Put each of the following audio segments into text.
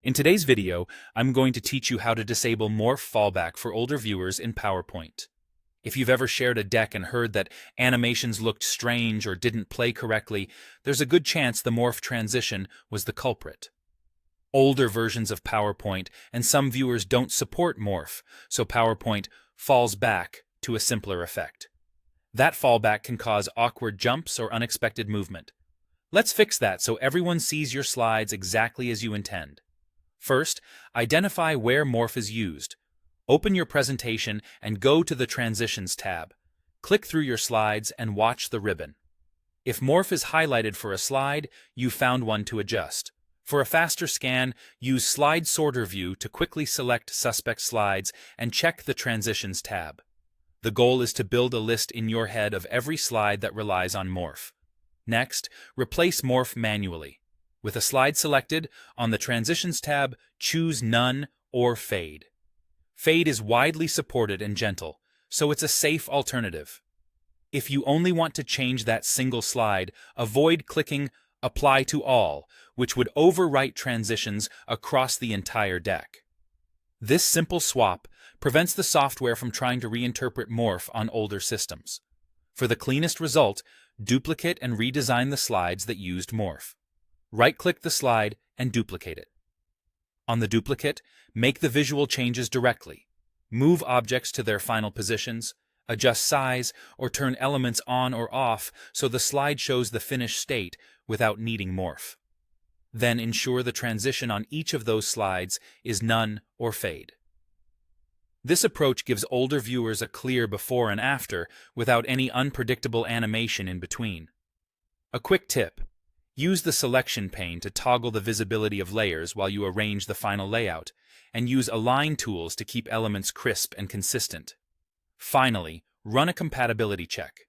In today's video, I'm going to teach you how to disable Morph Fallback for older viewers in PowerPoint. If you've ever shared a deck and heard that animations looked strange or didn't play correctly, there's a good chance the morph transition was the culprit. Older versions of PowerPoint and some viewers don't support morph, so PowerPoint falls back to a simpler effect. That fallback can cause awkward jumps or unexpected movement. Let's fix that so everyone sees your slides exactly as you intend. First, identify where morph is used. Open your presentation and go to the Transitions tab. Click through your slides and watch the ribbon. If morph is highlighted for a slide, you've found one to adjust. For a faster scan, use Slide Sorter View to quickly select suspect slides and check the Transitions tab. The goal is to build a list in your head of every slide that relies on morph. Next, replace morph manually. With a slide selected, on the Transitions tab, choose None or Fade. Fade is widely supported and gentle, so it's a safe alternative. If you only want to change that single slide, avoid clicking Apply to All, which would overwrite transitions across the entire deck. This simple swap prevents the software from trying to reinterpret morph on older systems. For the cleanest result, duplicate and redesign the slides that used morph. Right-click the slide and duplicate it. On the duplicate, make the visual changes directly. Move objects to their final positions, adjust size, or turn elements on or off so the slide shows the finished state without needing morph. Then ensure the transition on each of those slides is None or Fade. This approach gives older viewers a clear before and after without any unpredictable animation in between. A quick tip: use the selection pane to toggle the visibility of layers while you arrange the final layout, and use Align tools to keep elements crisp and consistent. Finally, run a compatibility check.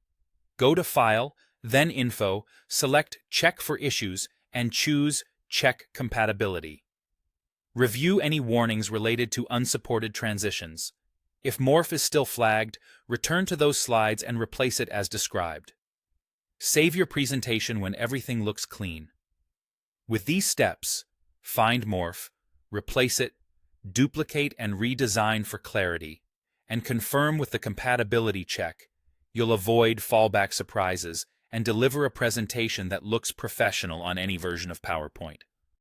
Go to File, then Info, select Check for Issues, and choose Check Compatibility. Review any warnings related to unsupported transitions. If morph is still flagged, return to those slides and replace it as described. Save your presentation when everything looks clean. With these steps, find morph, replace it, duplicate and redesign for clarity, and confirm with the compatibility check, you'll avoid fallback surprises and deliver a presentation that looks professional on any version of PowerPoint.